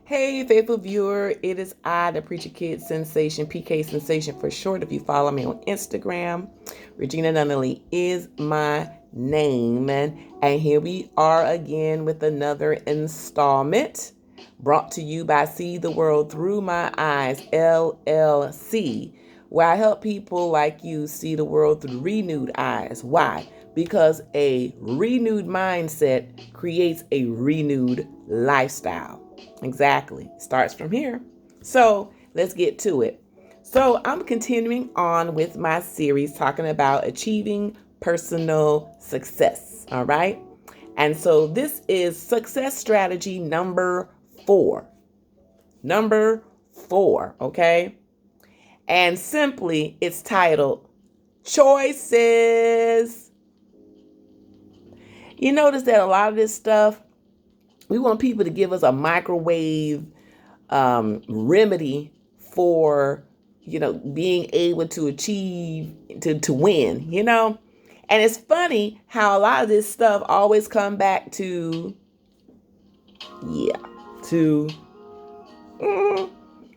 Hey, faithful viewer, it is I, the Preacher Kid Sensation, PK Sensation for short. If you follow me on Instagram, Regina Nunnally is my name. And here we are again with another installment brought to you by See the World Through My Eyes, LLC, where I help people like you see the world through renewed eyes. Why? Because a renewed mindset creates a renewed lifestyle. Exactly. Starts from here. So let's get to it. So I'm continuing on with my series talking about achieving personal success. All right. And so this is success strategy number 4. Number 4. Okay. And simply it's titled Choices. You notice that a lot of this stuff, we want people to give us a microwave remedy for, being able to achieve, to win, And it's funny how a lot of this stuff always come back to, to we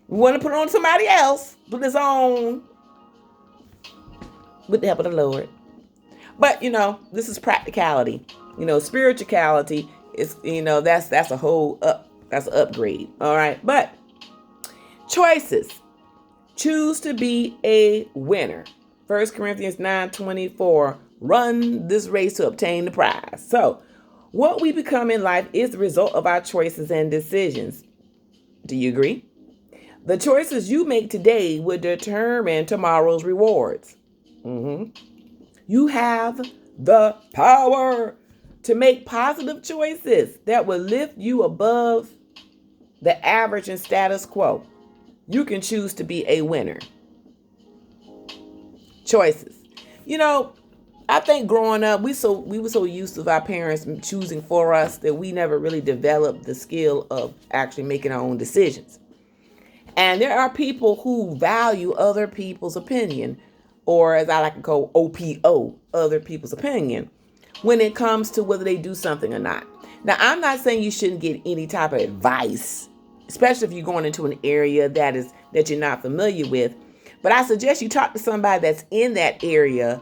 want to put it on somebody else, put this on with the help of the Lord. But, this is practicality. Spirituality is, that's a whole that's an upgrade. All right. But choices. Choose to be a winner. 1 Corinthians 9:24. Run this race to obtain the prize. So, what we become in life is the result of our choices and decisions. Do you agree? The choices you make today will determine tomorrow's rewards. You have the power to make positive choices that will lift you above the average and status quo. You can choose to be a winner. Choices. I think growing up, we were so used to our parents choosing for us that we never really developed the skill of actually making our own decisions. And there are people who value other people's opinion, or as I like to call OPO, other people's opinion, when it comes to whether they do something or not. Now, I'm not saying you shouldn't get any type of advice, especially if you're going into an area that you're not familiar with. But I suggest you talk to somebody that's in that area,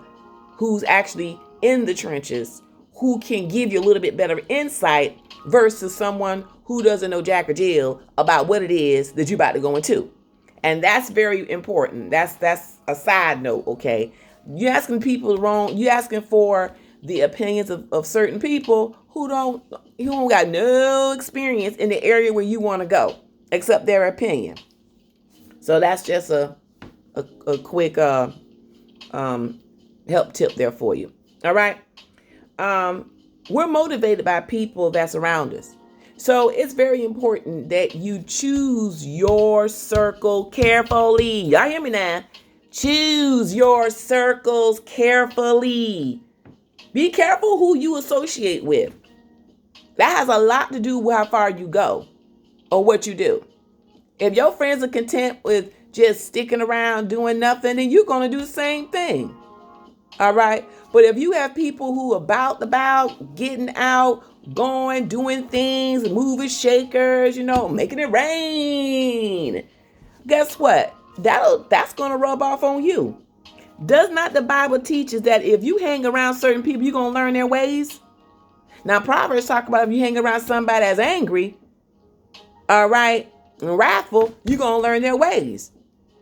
who's actually in the trenches, who can give you a little bit better insight versus someone who doesn't know jack or jill about what it is that you're about to go into. And that's very important. That's a side note, okay? You're asking for the opinions of certain people who don't got no experience in the area where you want to go, except their opinion. So that's just a quick help tip there for you. All right. We're motivated by people that surround us. So it's very important that you choose your circle carefully. Y'all hear me now? Choose your circles carefully. Be careful who you associate with. That has a lot to do with how far you go or what you do. If your friends are content with just sticking around doing nothing, then you're going to do the same thing. All right. But if you have people who are about getting out, going, doing things, moving shakers, making it rain, guess what? That's going to rub off on you. Does not the Bible teach us that if you hang around certain people, you're going to learn their ways? Now, Proverbs talk about if you hang around somebody that's angry, all right, and wrathful, you're going to learn their ways.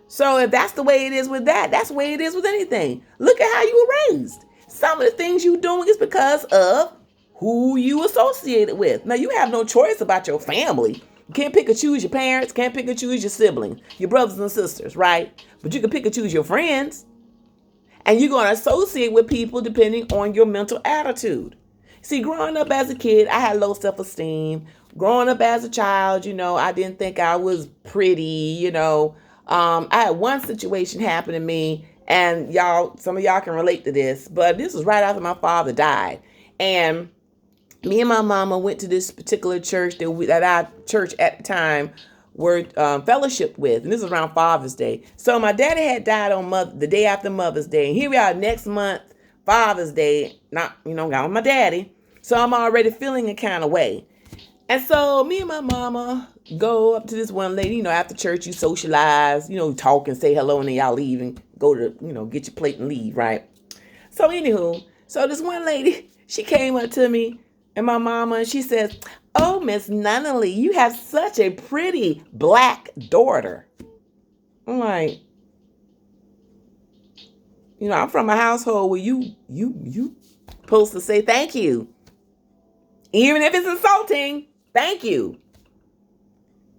So if that's the way it is with that's the way it is with anything. Look at how you were raised. Some of the things you're doing is because of who you associated with. Now, you have no choice about your family. You can't pick or choose your parents, can't pick or choose your siblings, your brothers and sisters, right? But you can pick or choose your friends. And you're going to associate with people depending on your mental attitude. See, growing up as a kid, I had low self-esteem. Growing up as a child, I didn't think I was pretty, I had one situation happen to me, and some of y'all can relate to this, but this was right after my father died. And me and my mama went to this particular church that our church at the time were fellowship with, and this was around Father's Day. So my daddy had died on the day after Mother's Day, and here we are next month, Father's Day, not, got with my daddy. So I'm already feeling a kind of way. And so me and my mama go up to this one lady, after church you socialize, talk and say hello, and then y'all leave and go to, get your plate and leave, right? So anywho, this one lady, she came up to me and my mama, and she says, "Oh, Miss Nunnally, you have such a pretty black daughter." I'm like, I'm from a household where you supposed to say thank you. Even if it's insulting, thank you.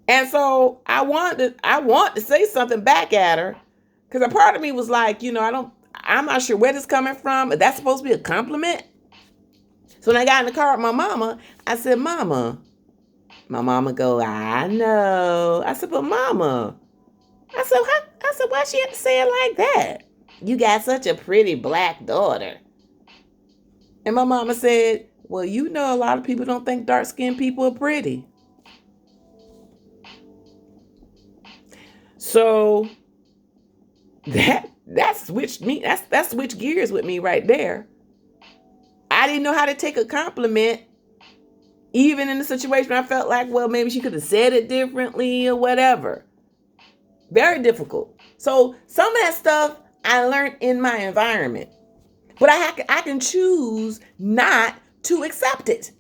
And so I want to say something back at her, because a part of me was like, I'm not sure where this is coming from. That's supposed to be a compliment. So when I got in the car with my mama, I said, "Mama." My mama go, "I know." I said, "But Mama," I said, "Why she have to say it like that? You got such a pretty black daughter." And my mama said, "Well, a lot of people don't think dark-skinned people are pretty." So that switched me. That switched gears with me right there. I didn't know how to take a compliment, even in the situation I felt like, well, maybe she could have said it differently or whatever. Very difficult. So some of that stuff I learned in my environment, but I can choose not to accept it.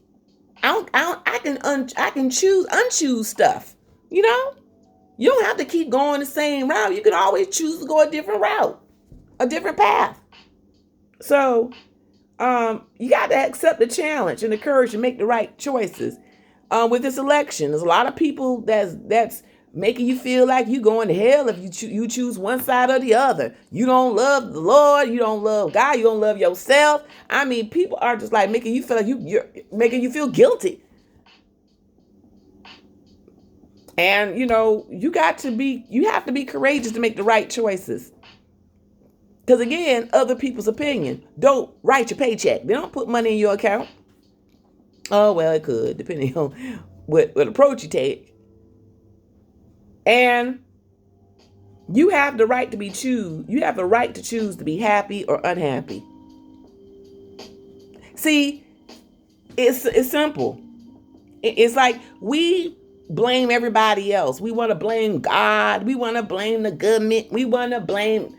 I can unchoose stuff. You don't have to keep going the same route. You can always choose to go a different route, a different path. So you got to accept the challenge and the courage to make the right choices. With this election, there's a lot of people that's making you feel like you're going to hell if you choose one side or the other. You don't love the Lord, you don't love God, you don't love yourself. I mean, people are just like making you feel like you're making you feel guilty. And you have to be courageous to make the right choices. Because again, other people's opinion don't write your paycheck. They don't put money in your account. Oh, well, it could, depending on what approach you take. And you have the right to choose to be happy or unhappy. See, it's simple. It's like we blame everybody else. We want to blame God. We want to blame the government. We want to blame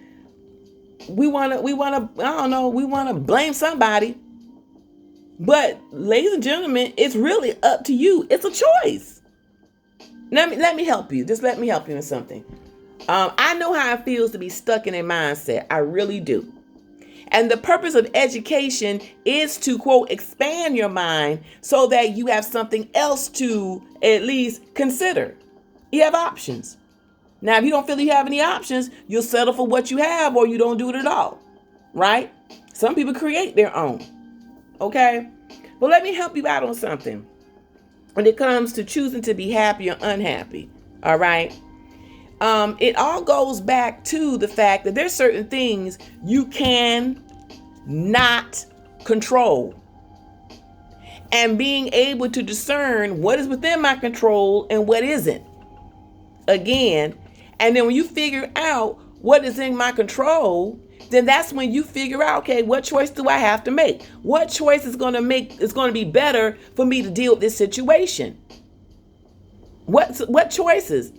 somebody. But ladies and gentlemen, it's really up to you. It's a choice. Let me help you. Just let me help you in something. I know how it feels to be stuck in a mindset. I really do. And the purpose of education is to, quote, expand your mind so that you have something else to at least consider. You have options. Now, if you don't feel you have any options, you'll settle for what you have, or you don't do it at all, right? Some people create their own, okay? But let me help you out on something when it comes to choosing to be happy or unhappy, all right? It all goes back to the fact that there's certain things you can not control. And being able to discern what is within my control and what isn't. Again, and then when you figure out what is in my control, then that's when you figure out, okay, what choice do I have to make? What choice is going to be better for me to deal with this situation? What choices?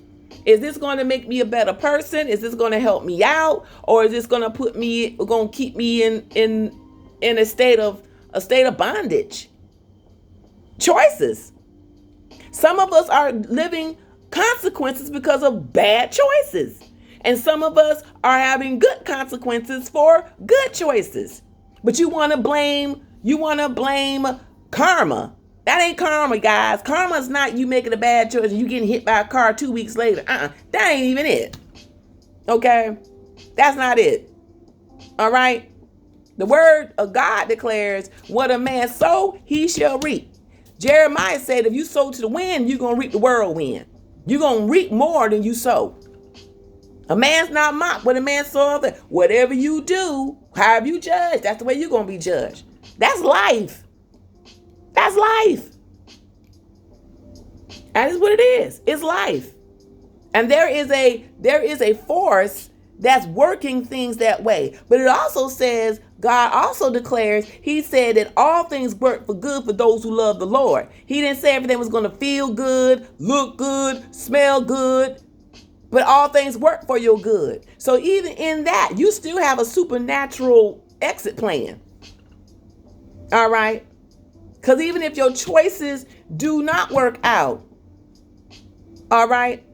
Is this going to make me a better person? Is this going to help me out? Or is this going to keep me in a state of bondage? Choices. Some of us are living consequences because of bad choices. And some of us are having good consequences for good choices. But you want to blame karma. That ain't karma, guys. Karma is not you making a bad choice and you getting hit by a car 2 weeks later. That ain't even it. Okay? That's not it. All right? The word of God declares, what a man sow, he shall reap. Jeremiah said, if you sow to the wind, you're going to reap the whirlwind. You're going to reap more than you sow. A man's not mocked, but a man sow. Whatever you do, however you judge, that's the way you're going to be judged. That's life. That's life. That is what it is. It's life. And there is a force that's working things that way. But it also says, God also declares, he said that all things work for good for those who love the Lord. He didn't say everything was going to feel good, look good, smell good, but all things work for your good. So even in that, you still have a supernatural exit plan. All right? Because even if your choices do not work out, all right,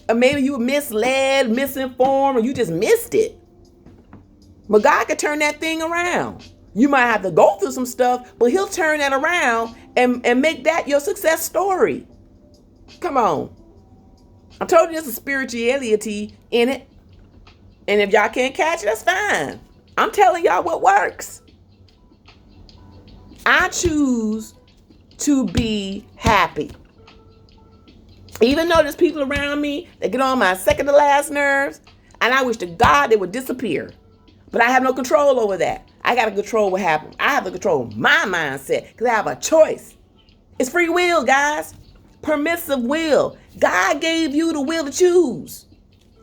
or maybe you were misled, misinformed, or you just missed it. But God could turn that thing around. You might have to go through some stuff, but he'll turn that around and make that your success story. Come on. I told you there's a spirituality in it. And if y'all can't catch it, that's fine. I'm telling y'all what works. I choose to be happy. Even though there's people around me that get on my second to last nerves, and I wish to God they would disappear. But I have no control over that. I got to control what happens. I have to control my mindset because I have a choice. It's free will, guys. Permissive will. God gave you the will to choose.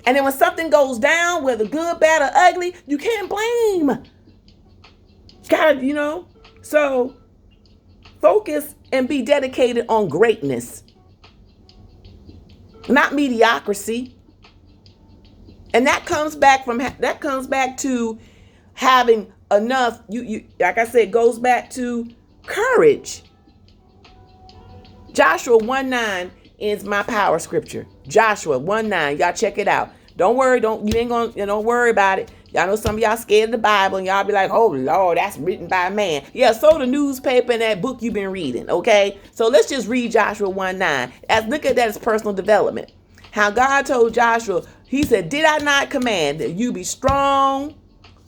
And then when something goes down, whether good, bad, or ugly, you can't blame. God, So focus and be dedicated on greatness. Not mediocrity. And that comes back to having enough, you like I said, goes back to courage. Joshua 1:9 is my power scripture. Joshua 1:9. Y'all check it out. Don't worry, don't worry about it. Y'all know some of y'all scared of the Bible and y'all be like, oh Lord, that's written by man. Yeah, so the newspaper and that book you've been reading, okay? So let's just read Joshua 1:9. Look at that as personal development. How God told Joshua, he said, did I not command that you be strong,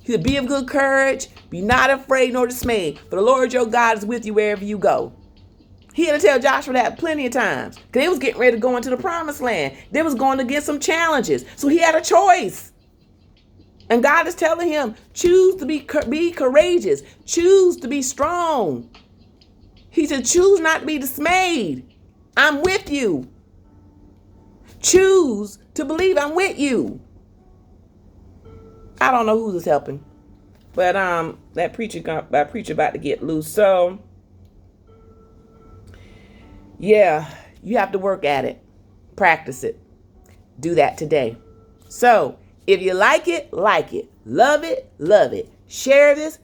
to be of good courage, be not afraid nor dismayed, for the Lord your God is with you wherever you go. He had to tell Joshua that plenty of times because they was getting ready to go into the promised land. They was going to get some challenges. So he had a choice. And God is telling him, choose to be courageous. Choose to be strong. He said, choose not to be dismayed. I'm with you. Choose to believe I'm with you. I don't know who this helping. But that preacher about to get loose. So yeah, you have to work at it. Practice it. Do that today. So if you like it, like it. Love it, love it. Share this,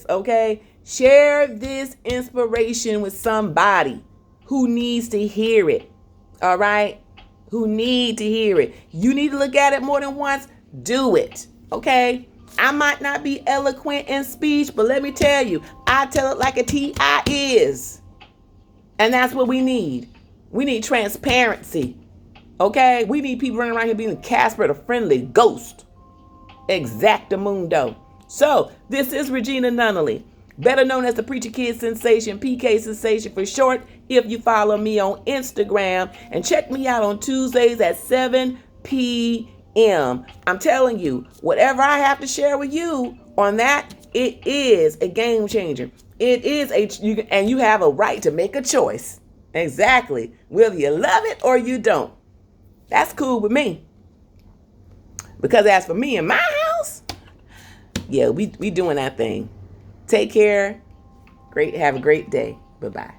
okay? Share this inspiration with somebody who needs to hear it, all right? Who need to hear it. You need to look at it more than once. Do it, okay? I might not be eloquent in speech, but let me tell you, I tell it like a T.I. is. And that's what we need. We need transparency. Okay? We need people running around here being Casper the Friendly Ghost. Exactamundo. So, this is Regina Nunnally, better known as the Preacher Kid Sensation, PK Sensation for short, if you follow me on Instagram. And check me out on Tuesdays at 7 p.m. I'm telling you, whatever I have to share with you on that, it is a game changer. It is and you have a right to make a choice. Exactly. Whether you love it or you don't. That's cool with me. Because as for me and my house, yeah, we doing that thing. Take care. Have a great day. Bye-bye.